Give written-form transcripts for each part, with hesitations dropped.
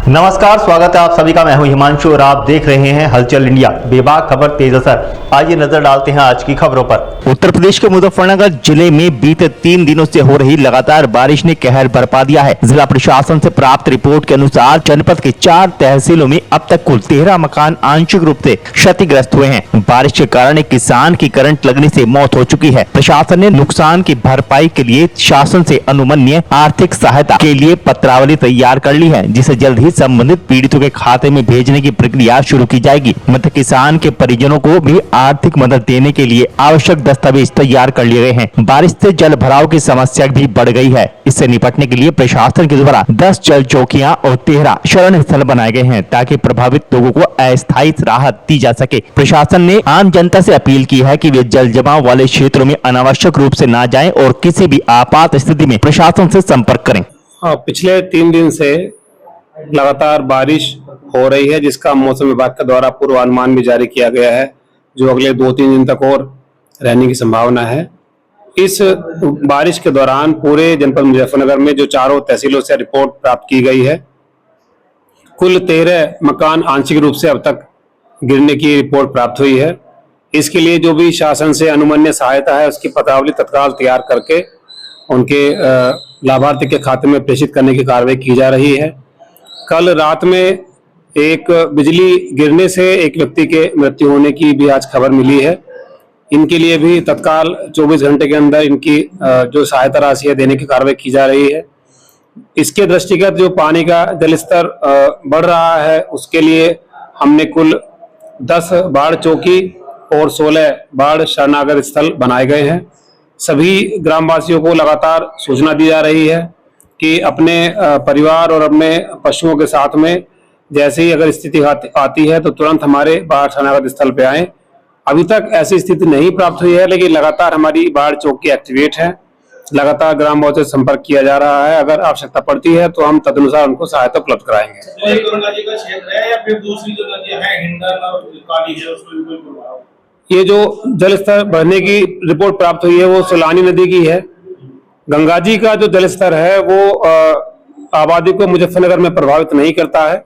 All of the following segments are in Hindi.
नमस्कार, स्वागत है आप सभी का। मैं हूं हिमांशु और आप देख रहे हैं हलचल इंडिया। बेबाक खबर तेज असर। आइए नजर डालते हैं आज की खबरों पर। उत्तर प्रदेश के मुजफ्फरनगर जिले में बीते 3 दिनों से हो रही लगातार बारिश ने कहर बरपा दिया है। जिला प्रशासन से प्राप्त रिपोर्ट के अनुसार जनपद के 4 तहसीलों में अब तक कुल 13 मकान आंशिक रूप से क्षतिग्रस्त हुए हैं। बारिश के कारण एक किसान की करंट लगने से मौत हो चुकी है। प्रशासन ने नुकसान की भरपाई के लिए शासन से अनुमन्य आर्थिक सहायता के लिए पत्रावली तैयार कर ली है, जिसे जल्द ही संबंधित पीड़ितों के खाते में भेजने की प्रक्रिया शुरू की जाएगी। मृतक किसान के परिजनों को भी आर्थिक मदद देने के लिए आवश्यक दस्तावेज तैयार कर लिए गए हैं। बारिश से जल भराव की समस्या भी बढ़ गई है। इससे निपटने के लिए प्रशासन के द्वारा 10 जल चौकियां और 13 शरण स्थल बनाए गए हैं, ताकि प्रभावित लोगों को अस्थायी राहत दी जा सके। प्रशासन ने आम जनता से अपील की है कि वे जल जमाव वाले क्षेत्रों में अनावश्यक रूप से न जाएं और किसी भी आपात स्थिति में प्रशासन से संपर्क करें। पिछले 3 दिन से लगातार बारिश हो रही है, जिसका मौसम विभाग के द्वारा पूर्वानुमान भी जारी किया गया है, जो अगले 2-3 दिन तक और रहने की संभावना है। इस बारिश के दौरान पूरे जनपद मुजफ्फरनगर में जो चारों तहसीलों से रिपोर्ट प्राप्त की गई है, कुल 13 मकान आंशिक रूप से अब तक गिरने की रिपोर्ट प्राप्त हुई है। इसके लिए जो भी शासन से अनुमन्य सहायता है, उसकी पत्रावली तत्काल तैयार करके उनके लाभार्थी के खाते में प्रेषित करने की कार्रवाई की जा रही है। कल रात में एक बिजली गिरने से एक व्यक्ति के मृत्यु होने की भी आज खबर मिली है। इनके लिए भी तत्काल 24 घंटे के अंदर इनकी जो सहायता राशि है देने की कार्रवाई की जा रही है। इसके दृष्टिगत जो पानी का जल स्तर बढ़ रहा है, उसके लिए हमने कुल 10 बाढ़ चौकी और 16 बाढ़ शरणागत स्थल बनाए गए हैं। सभी ग्रामवासियों को लगातार सूचना दी जा रही है कि अपने परिवार और अपने पशुओं के साथ में जैसे ही अगर स्थिति आती है तो तुरंत हमारे बाढ़ शरणागत स्थल पे आएं। अभी तक ऐसी स्थिति नहीं प्राप्त हुई है, लेकिन लगातार हमारी बाढ़ चौकी एक्टिवेट है। लगातार ग्रामवासियों से संपर्क किया जा रहा है। अगर आवश्यकता पड़ती है तो हम तदनुसार उनको सहायता उपलब्ध कराएंगे। ये जो जल स्तर बढ़ने की रिपोर्ट प्राप्त हुई है वो सुलानी नदी की है। गंगा जी का जो जल स्तर है वो आबादी को मुजफ्फरनगर में प्रभावित नहीं करता है,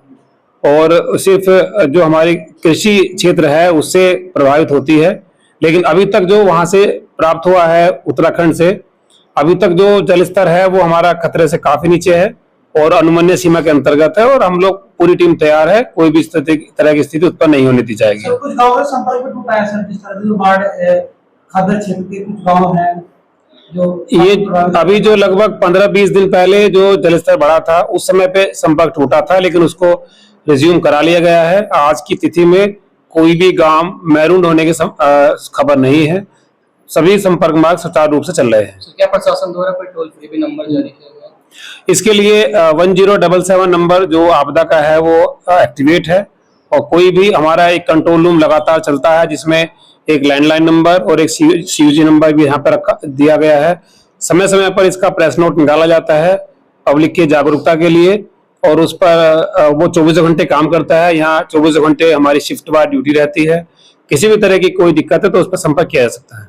और सिर्फ जो हमारी कृषि क्षेत्र है उससे प्रभावित होती है। लेकिन अभी तक जो वहां से प्राप्त हुआ है उत्तराखंड से, अभी तक जो जल स्तर है वो हमारा खतरे से काफी नीचे है और अनुमन्य सीमा के अंतर्गत है, और हम लोग पूरी टीम तैयार है। कोई भी तरह की स्थिति उत्पन्न नहीं होने दी जाएगी। कुछ गाँव का संपर्क में टूटा है सर, जिस तरह से बाढ़ खादर क्षेत्र के कुछ गाँव हैं जो ये अभी जो लगभग 15-20 दिन पहले जो जलस्तर बढ़ा था उस समय पे संपर्क टूटा था, लेकिन उसको रिज्यूम करा लिया गया है। आज की तिथि में कोई भी गांव मैरून होने की खबर नहीं है। सभी संपर्क मार्ग सुचारू रूप से चल रहे हैं। क्या प्रशासन द्वारा कोई टोल फ्री भी नंबर जारी किया गया है? इसके लिए 1077 नंबर जो आपदा का है वो एक्टिवेट है, और कोई भी हमारा एक कंट्रोल रूम लगातार चलता है, जिसमें एक लैंडलाइन नंबर और एक सीयूजी नंबर भी यहाँ पर दिया गया है। समय समय पर इसका प्रेस नोट निकाला जाता है पब्लिक की जागरूकता के लिए, और उस पर वो 24 घंटे काम करता है। यहाँ 24 घंटे हमारी शिफ्ट वार ड्यूटी रहती है। किसी भी तरह की कोई दिक्कत है तो उस पर संपर्क किया जा सकता है।